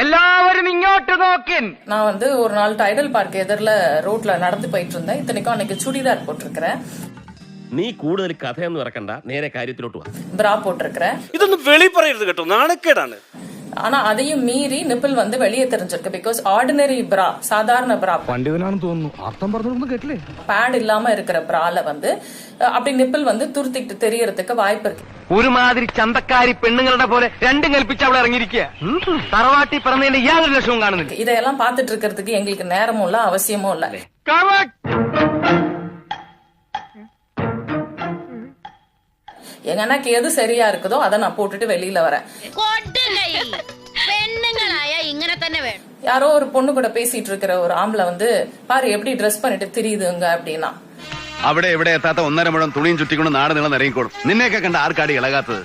எல்லாரும் இங்கோட்டு நோக்கின். நான் வந்து ஒரு நாள் டைடல் பார்க் எதிரில ரோட்ல நடந்து போயிட்டு இருந்தேன். இத்தனைக்கும் அன்னைக்கு சுடிதார் போட்டிருக்கிறேன். നീ കൂടുതൽ കഥയൊന്നും ഇറക്കണ്ട, നേരെ കാര്യത്തിലോട്ട് വാ. ബ്രാ போட்டிருக்கிறேன். ഇതൊന്നും വെളി പറയരുത് കേട്ടോ, നാണക്കേടാണ്. ஆனா அதையும் மீறி நிப்பிள் வந்து வெளியே தெரிஞ்சிருக்கு. பிகாஸ் ஆர்டினரி பிரா, சாதாரண பிரா, പണ്ഡിതനാണെന്ന് തോന്നുന്നു, അർത്ഥം പറഞ്ഞൊന്നും കേട്ടില്ലേ, பேட் இல்லாம இருக்கிற பிரால வந்து அப்படி நிப்பிள் வந்து துருத்திட்டு தெரியறதுக்கு வாய்ப்பு இருக்கு. ഒരുമാതിരി ചന്തക്കാരി പെണ്ണുങ്ങളുടെ പോലെ രണ്ടും കൽപ്പിച്ച് അവൾ ഇറങ്ങിയിരിക്കുക. തറവാട്ടി പറഞ്ഞതിന്റെ യാതൊരു ലക്ഷവും കാണുന്നില്ല. இதையெல்லாம் பாத்துட்டு இருக்கிறதுக்கு எங்களுக்கு நேரமும் இல்ல, அவசியமும் இல்ல. எனக்கு எது சரியா இருக்குதோ அதை நான் போட்டுட்டு வெளியில வரேன். யாரோ ஒரு பொண்ணு கூட பேசிட்டு இருக்கிற ஒரு ஆம்பளை வந்து பாரு எப்படி ட்ரெஸ் பண்ணிட்டு தெரியுதுங்க அப்படின்னா, അവിടെ ഇവിടെ എത്താത്ത 1.5 മുഴം തുണിയും ചുറ്റിക്കൊണ്ട് നാട് നീളം ഇറങ്ങിക്കോളും. നിന്നെയൊക്കെ കണ്ട ആർക്കാടി ഇളകാത്തത്?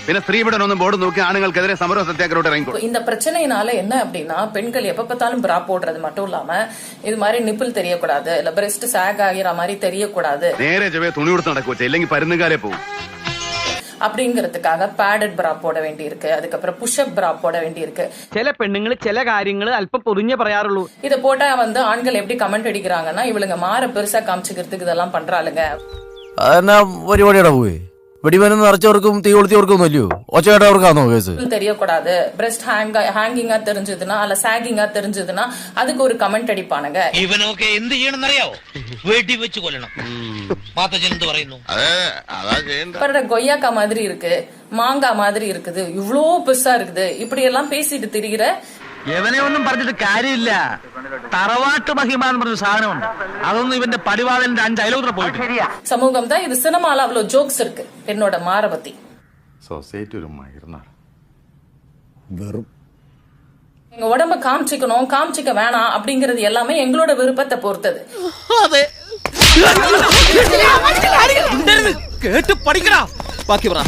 പിന്നെ സ്ത്രീപീഡനം ബോർഡ് നോക്കി ആണുങ്ങൾക്കെതിരെ സമര സത്യാഗ്രഹോട്ട് ഇറങ്ങിക്കോളും. இந்த பிரச்சனையினால என்ன அப்படின்னா, பெண்கள் எப்ப பார்த்தாலும் பிரா போடுறது மட்டும் இல்லாம இது மாதிரி நிப்பிள் தெரியக்கூடாது, இல்ல பிரஸ்ட் சாக் ஆகிற மாதிரி தெரியக்கூடாது, നേരെ ചെവേ തുണി കൊടുത്ത് നടക്കുവച്ച, ഇല്ലെങ്കിൽ പരുന്നുകാരെ പോകും. அப்படிங்கறதுக்காக பேடட் பிரா போட வேண்டி இருக்கு. அதுக்கப்புறம் புஷ்அப் பிரா போட வேண்டி இருக்கு. ചില പെണ്ണുങ്ങൾ ചില കാര്യങ്ങൾ അല്പം പൊറിഞ്ഞേ പറയാറുള്ളൂ. இத போட்டா வந்து ஆண்கள் எப்படி கமெண்ட் அடிக்கிறாங்கன்னா, இவளுங்க மாற பெருசா காமிச்சுக்கிறதுக்கு இதெல்லாம் பண்றாளுங்க. അതെന്നാ പരിപാടിയുടെ പോയി വെടിമരുന്ന് നിറച്ചവർക്കും തീ കൊളുത്തിയവർക്കും ഒന്നുമില്ലയോ? ഒച്ചയായിട്ടവർക്കാണോ കേസ്? தெரியக்கூடாது, பிரஸ்ட் ஹேங்கிங்கா தெரிஞ்சதுன்னா அல்ல சாகிங்கா தெரிஞ்சதுன்னா அதுக்கு ஒரு கமெண்ட் அடிப்பானுங்க. ഇവനൊക്കെ എന്ത് ചെയ്യണമെന്ന് അറിയാവോ? വെടി വെച്ച് കൊല്ലണം. മാത്തച്ഛൻ എന്ത് പറയുന്നു? கொய்யாக்கா மாதிரி இருக்கு, மாங்கா மாதிரி இருக்குது, இவ்ளோ பெருசா இருக்குது, இப்படி எல்லாம் பேசிட்டு திரிகிற എവനെ ഒന്നും പറഞ്ഞിട്ട് കാര്യമില്ല. തറവാട്ട് മഹിമ എന്ന് പറഞ്ഞ സാധനമുണ്ട്, അതൊന്നും ഇവന്റെ പടിവാളന്റെ 5 അയലോത്ര പോയിട്ട്. சமூகம் தான் இது. சினிமால அவ்வளவு ஜோக்ஸ் இருக்கு என்னோட மாற பத்தி. സൊസൈറ്റി ഒരു മയർന്നാണ്. വെറും எங்க உடம்ப காமிச்சிக்கணும், காமிச்சிக்க வேணாம் அப்படிங்கறது எல்லாமே எங்களோட விருப்பத்தை பொறுத்தது. കേട്ട് പഠിക്കടാ. ബാക്കി പറ.